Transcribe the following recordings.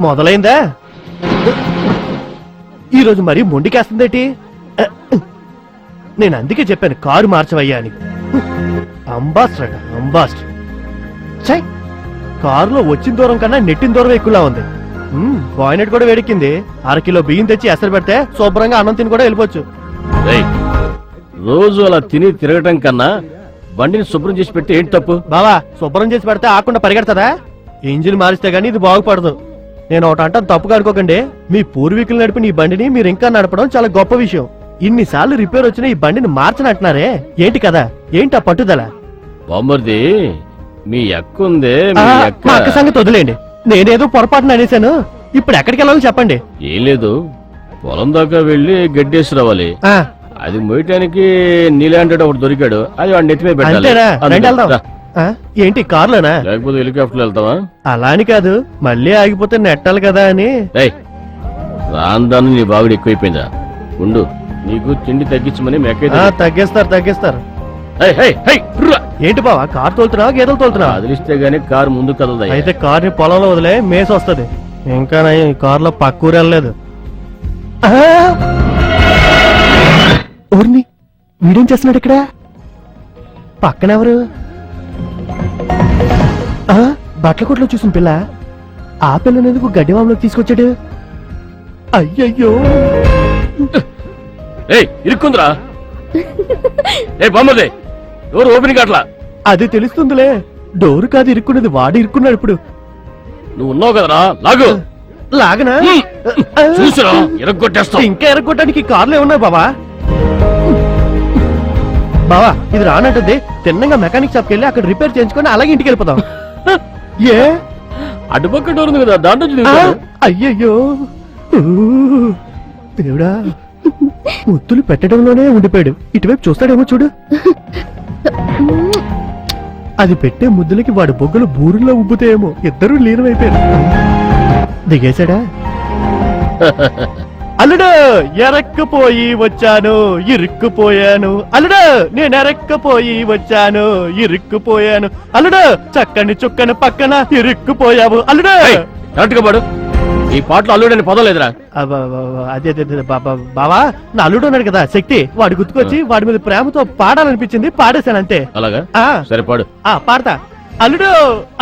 మొదలైందా? ఈరోజు మరీ మొండికేస్తుందేటి? నేను అందుకే చెప్పాను కారు మార్చవయ్యా అని. అంబాస్టర్ చై, కారులో వచ్చిన దూరం కన్నా నెట్టిన దూరం ఎక్కువలా ఉంది. బాయినెట్ కూడా వేడెక్కింది. 1/2 కిలో బియ్యం తెచ్చి ఎసరు పెడితే శుభ్రంగా అన్నం తిని కూడా వెళ్ళిపోవచ్చు. రోజు అలా తిని తిరగటం కన్నా బండిని శుభ్రం చేసి పెడితే ఏంటి తప్పు? బావా, శుభ్రం చేసి పెడితే ఆకుండా పరిగెడతదా? ఇంజిన్ మారిస్తే గానీ ఇది బాగుపడదు. నేను ఒకటి అంటాను, తప్పుగా అనుకోకండి. మీ పూర్వీకులు నడిపిన ఈ బండిని మీరు ఇంకా నడపడం చాలా గొప్ప విషయం. ఇన్నిసార్లు రిపేర్ వచ్చిన ఈ బండిని మార్చనంటున్నారే, ఏంటి కదా? ఏంటి ఆ పట్టుదల? బామ్మర్ది, మీ అక్క ఉందే, మా అక్క సంగతి వదిలేండి. నేనేదో పొరపాటున అనేశాను. ఇప్పుడు ఎక్కడికి వెళ్ళాలో చెప్పండి. ఏం లేదు, పొలం దాకా వెళ్ళి గడ్డేసి రావాలి. అది మోయటానికి నీలాంటి ఒకటి దొరికాడు, అది వాడిని నెత్తిమే పెట్టాలి. ఏంటి కారులోనా? లేకపోతే హెలికాప్టర్ వెళ్తావా? అలా అని కాదు, మళ్ళీ ఆగిపోతే నెట్టాలి కదా అని. రాందాను నీ బాగుడు ఎక్కువైపోయిందా? ఉండు, నీకు తిండి తగ్గించమని తగ్గిస్తారు. ఏంటి బావా, కారు తోలుతున్నావా గేదెలు తోలుతున్నావా? అదిలిస్తే గానీ కారు ముందు కదలదా. అయితే కారుని పొలంలో వదిలే మేసి వస్తుంది. ఇంకా ఈ కారులో పక్కూరు వెళ్ళలేదు. ఊరిని వీడేం చేస్తున్నాడు ఇక్కడ? పక్కనెవరు? బట్టల కొట్లో చూసిన పిల్ల. ఆ పిల్లనేందుకు గడ్డివాంలోకి తీసుకొచ్చాడు? అయ్యయ్యో, ఇరుక్కుందిరా. బామ్మదే, డోర్ ఓపెన్ కాట్లా. అది తెలుస్తుందిలే, డోరు కాదు ఇరుక్కున్నది, వాడు ఇరుక్కున్నాడు. ఇప్పుడు నువ్వు ఉన్నావు కదరా, లాగు. లాగనా? చూసిరా, ఎరగొట్టేస్తా. ఇంకా ఎరగొట్టడానికి కార్లు ఏమున్నాయి బావా? బావా, ఇది రానంటుంది. తిన్నంగా మెకానిక్ షాప్కి వెళ్ళి అక్కడ రిపేర్ చేయించుకొని అలాగే ఇంటికి వెళ్ళిపోతాం. ఏ అటుపక్క డోర్ ఉంది కదా, దాంట్లో. అయ్యయ్యో దేవుడా, ముద్దులు పెట్టడంలోనే ఉండిపోయాడు. ఇటువైపు చూస్తాడేమో చూడు. అది పెట్టే ముద్దులకి వాడి బొగ్గలు బూరుల్లో ఉబ్బుతాయేమో. ఇద్దరూ లీనమైపోయారు. దిగేశాడా? అల్లుడు, ఎరక్కపోయి వచ్చాను, ఇరుక్కుపోయాను. అల్లుడు, నేను ఎరక్కపోయి వచ్చాను, ఇరుక్కుపోయాను. అల్లుడు, చక్కని చుక్కని పక్కన ఇరుక్కుపోయావు. అల్లుడు, పాడు. ఈ పాటలో అల్లుడని పదలేదురా. అదే బావా, నా అల్లుడు ఉన్నాడు కదా శక్తి, వాడు గుర్తుకొచ్చి వాడి మీద ప్రేమతో పాడాలనిపించింది, పాడేశాను అంతే. అలాగా? సరే పాడు. పాడతా. అల్లుడు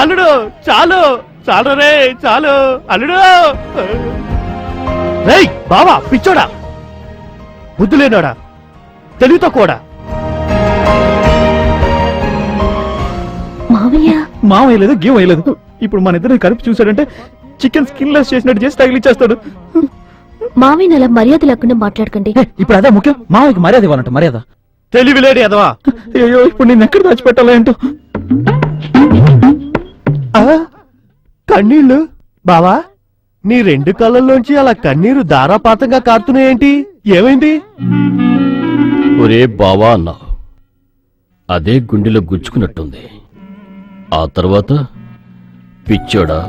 అల్లుడు చాలు చాలు రే చాలు. అల్లుడు, రేయ్ బావా, పిచ్చోడా, బుద్ధి లేనోడా, తెలివితో కూడా. మావయ్య లేదు, గేమ్ వేయలేదు. ఇప్పుడు మన ఇద్దరు కలిపి చూసాడంటే చికెన్ స్కిన్ లెస్ చేసినట్టు చేసి తగిలిచ్చేస్తాడు. మావయ్య అలా మర్యాద లేకుండా మాట్లాడకండి. ఇప్పుడు అదే ముఖ్యం, మావయ్యకి మర్యాద ఇవ్వాలంట. మర్యాద తెలివిలేడు ఎదవా. అయ్యో, ఇప్పుడు నేను ఎక్కడ దాచిపెట్టాలా ఏంటో. కన్నీళ్లు బావా, నీ 2 కళ్ళల్లోంచి అలా కన్నీరు ధారాపాతంగా కారుతున్నాయేంటి? ఏమైంది? ఒరే బావా అన్నా, అదే గుండెలో గుచ్చుకున్నట్టుంది. ఆ తర్వాత పిచ్చోడా,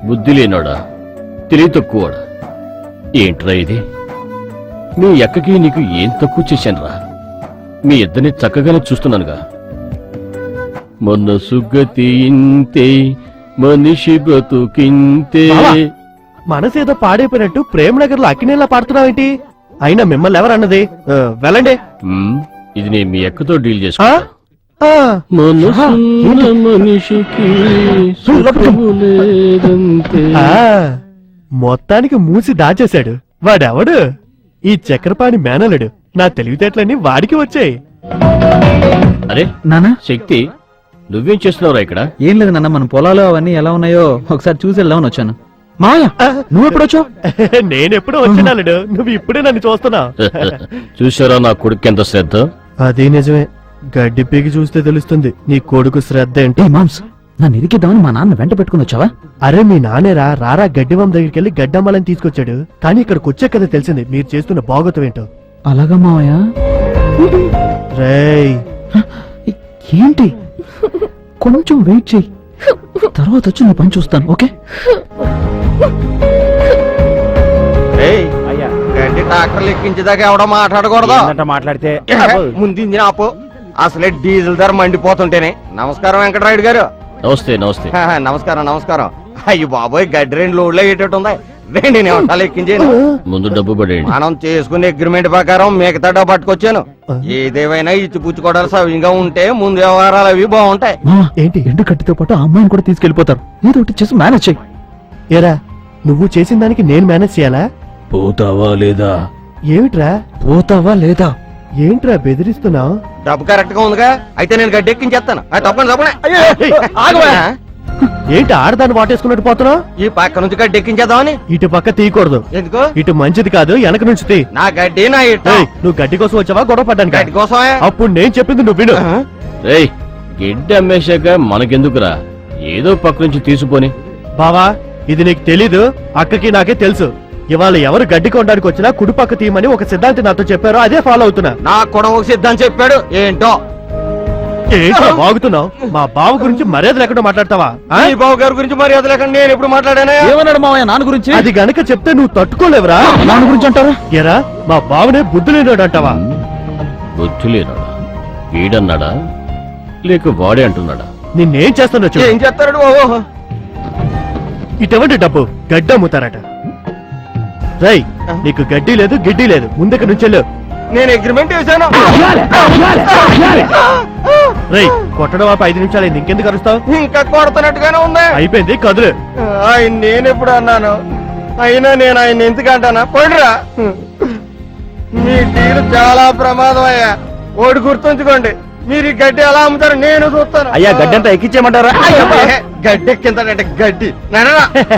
బుద్ధి లేనోడా, తెలివి తక్కువడా, ఏంట్రా ఇది? మీ అక్కకి నీకు ఏం తక్కువ చేశానురా? మీ ఇద్దరిని చక్కగానే చూస్తున్నానుగా. మనసు గతి ఇంతే, మనిషి బ్రతుకింతే. మనసేదో పాడైపోయినట్టు ప్రేమ నగర్ లో అక్కినేలా పాడుతున్నావేంటి? అయినా మిమ్మల్ని ఎవరన్నది? వెళ్ళండి. ఇది నేను మీ అక్కతో డీల్ చేసుకో. మొత్తానికి మూసి దాచేశాడు. వాడెవడు? ఈ చక్రపాణి మేనలుడు. నా తెలివితేటలన్నీ వాడికి వచ్చాయి. అరే నాన్న, శక్తి నువ్వేం చేస్తున్నావురా ఇక్కడ? ఏం లేదు నాన్న, మన పొలాలు అవన్నీ ఎలా ఉన్నాయో ఒకసారి చూసి వెళ్దామని వచ్చాను. మావయ్య, నువ్వు ఎప్పుడు వచ్చావు? నేనెప్పుడో వచ్చినాడు, నువ్వు ఇప్పుడే నన్ను చూస్తున్నావు. చూసారా నా కొడుకు ఎంత శ్రద్ధ? అదే నిజమే, గడ్డి పీకి చూస్తే తెలుస్తుంది నీ కొడుకు శ్రద్ధ ఏంటి. మామ్స్, నన్ను ఇరికిద్దామని మా నాన్న వెంట పెట్టుకుని వచ్చావా? అరే మీ నానేరా, రారా గడ్డివాం దగ్గరికి వెళ్ళి గడ్డమ్మాలని తీసుకొచ్చాడు. కానీ ఇక్కడికి వచ్చే కదా తెలిసింది మీరు చేస్తున్న బాగోతం ఏంటో. అలాగా మావయ్య? రేయ్, ఏంటి? కొంచెం వెయిట్ చెయ్యి, తర్వాత వచ్చి నీ పని చూస్తాను. ఓకే? గడ్డి ట్రాక్టర్లు ఎక్కించేదాకా ఎవడో మాట్లాడకూడదు. మాట్లాడితే ముందు ఆపు. అసలే డీజిల్ ధర మండిపోతుంటేనే. నమస్కారం వెంకటరాయుడు గారు. నమస్తే నమస్తే. నమస్కారం నమస్కారం. అయ్యి బాబోయ్, గడ్డి 2 లోడ్లు అయ్యేటట్టు ఉంది. 2 నిమిషాలు ఎక్కించాను. ముందు డబ్బు పడేయండి. మనం చేసుకునే అగ్రిమెంట్ ప్రకారం మిగతా డబ్బు పట్టుకొచ్చాను. ఏదేమైనా ఇచ్చి పుచ్చుకోవడాలు సవ్యంగా ఉంటే ముందు వ్యవహారాలు అవి బాగుంటాయి. మావా, ఏంటి ఎండు కట్టితో పాటు ఆ అమ్మాయిని కూడా తీసుకెళ్లిపోతారు. ఏదో ఒకటి చేసి మేనేజ్ చెయ్యి. ఏరా నువ్వు చేసిన దానికి నేను మేనేజ్ చేయాలా? పోతావా లేదా? ఏమిట్రా పోతావా లేదా? ఏంట్రా బెదిరిస్తున్నావు? డబ్బు కరెక్ట్ గా ఉందిగా, అయితే నేను గడ్డి ఎక్కించేస్తాను. తప్పని తప్పనే. ఏంటి ఆడదాన్ని వాటేసుకున్నట్టు పోతున్నావు? ఈ పక్క నుంచి గడ్డి ఎక్కించేద్దామని. ఇటు పక్క తీయకూడదు. ఎందుకు? ఇటు మంచిది కాదు, వెనక నుంచి తీ. నా గడ్డి నా ఇట్ట. ఏయ్, నువ్వు గడ్డి కోసం వచ్చావా గొడవ పడ్డానికి? గడ్డి కోసమే. అప్పుడు నేను చెప్పింది నువ్వు విను. రేయ్, గిడ్డ అమ్మేశాక మనకెందుకురా, ఏదో పక్క నుంచి తీసుకొని. బావా, ఇది నీకు తెలీదు, అక్కకి నాకే తెలుసు. ఇవాళ ఎవరు గడ్డి కొనడానికి వచ్చినా కుడి పక్క తీయమని ఒక సిద్ధాంతి నాతో చెప్పారో అదే ఫాలో అవుతున్నా. నాకు కూడా ఒక సిద్ధం చెప్పాడు. ఏంటో ఏంటో బాగుతున్నావు? మా బావ గురించి మర్యాద లేకుండా మాట్లాడతావా? ఆ? ఈ బాబు గారి గురించి మర్యాద లేకుండా నేను ఎప్పుడు మాట్లాడానా? ఏమన్నాడు మావయ్య నాన్న గురించి? అది గనక చెప్తే నువ్వు తట్టుకోలేవురా. నాన్న గురించి అంటారా? ఎరా మా బావనే బుద్ధి లేనాడు అంటావా? బుద్ధి లేనాడా? వీడన్నాడా లేక వాడే అంటున్నాడా? నిన్నేం చేస్తున్నా చూడు. ఏం చేస్తాడు బాబు? ఇటువంటి డబ్బు గడ్డి అమ్ముతారట. రై, నీకు గడ్డి లేదు గిడ్డి లేదు, ముందుకు నుంచెళ్ళు. నేను అగ్రిమెంట్ వేసాను. రై, కొట్టడం ఆపి 5 నిమిషాలు అయింది, ఇంకెందుకు అరుస్తావు? ఇంకా కొడుతున్నట్టుగానే ఉంది. అయిపోయింది, కదులు. ఆయన నేను ఎప్పుడు అన్నాను? అయినా నేను ఆయన ఎందుకు అంటానా? పోయిరా. మీ తీరు చాలా ప్రమాదం అయ్యా. ఓడి గుర్తుంచుకోండి, మీరు ఈ గడ్డి ఎలా అమ్ముతారు నేను చూస్తాను. అయ్యా, గడ్డి అంతా ఎక్కించేయమంటారా? గడ్డి ఎక్కింతాడంటే గడ్డి.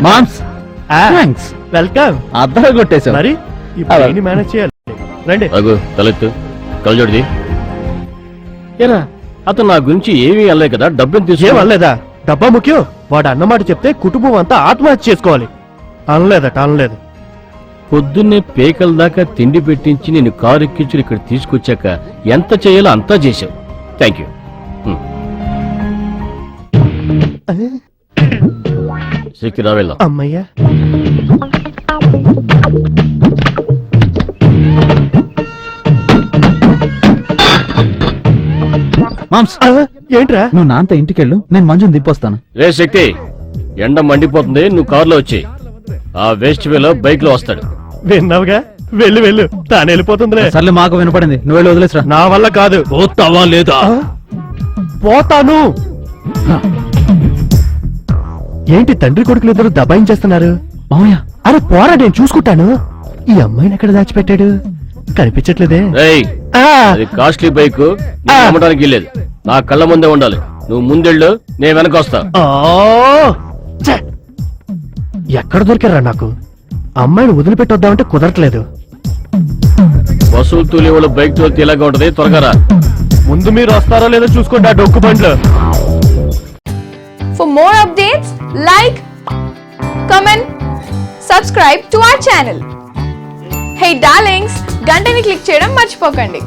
మామ్స్, ఆ, థాంక్స్. వెల్కమ్. అద్దరు కొట్టేశావు. మరి ఇప్పుడు దీన్ని మేనేజ్ చేయాలి. రండి. రఘు, తలెత్తు, కలజోడిది. ఏరా, అతను నా గురించి ఏమీ అనలే కదా, డబ్బుని ఏం తీసుకో. అనలేదా? డబ్బా ముఖ్యం. వాడు అన్నమాట చెప్తే కుటుంబం అంతా ఆత్మహత్య చేసుకోవాలి. అనలేదట, అనలేదు. పొద్దున్నే పేకల దాకా తిండి పెట్టించి నేను కారు ఎక్కించి ఇక్కడ తీసుకొచ్చాక ఎంత చేయాలో అంతా చేశావు. Thank you. శక్తి రా, వెళ్దాం. అమ్మయ్యా. మామ్స్, ఆ, ఏంట్రా? నువ్వు నాన్నతో ఇంటికెళ్ళు, నేను మంజుని దింపొస్తాను. రే శక్తి, ఎండ మండిపోతుంది, నువ్వు కారులో వచ్చి ఆ వేస్ట్ వేలో బైక్ లో వస్తాడు. విన్నావుగా, వెళ్ళు వెళ్ళు, తాను వెళ్ళిపోతుందిలే. సర్లే, మాకు వినపడింది, నువ్వు వెళ్ళి వదిలేసరా. నా వల్ల కాదు. పోతావా లేదా? ఆ? పోతాను. ఏంటి తండ్రి కొడుకులు ఇద్దరు దబాయించేస్తున్నారు? మావయ్య, అరే పోరా, నేను చూసుకుంటాను. ఈ అమ్మాయిని ఎక్కడ దాచిపెట్టాడు? కనిపించట్లేదే. రేయ్, ఆ, అది కాస్ట్లీ బైక్, నీకు అమ్మడానికి లేదు. నా కళ్ళ ముందే ఉండాలి. నువ్వు ముందెళ్ళు, నేను వెనక వస్తా. ఆ, ఛే! ఎక్కడ దొరికారా నాకు? అమ్మాయిని వదిలిపెట్టొద్దామంటే కుదరట్లేదు. వసూలు తూలి వాళ్ళు బైక్ తోలితే ఇలాగా ఉంటది. త్వరగా రా. ముందు మీరు వస్తారో లేదో చూసుకోండి ఆ డొక్కు బండ్లు. For more updates, like, comment, subscribe to our channel. Hey darlings, గంటని click చేయడం మర్చిపోకండి.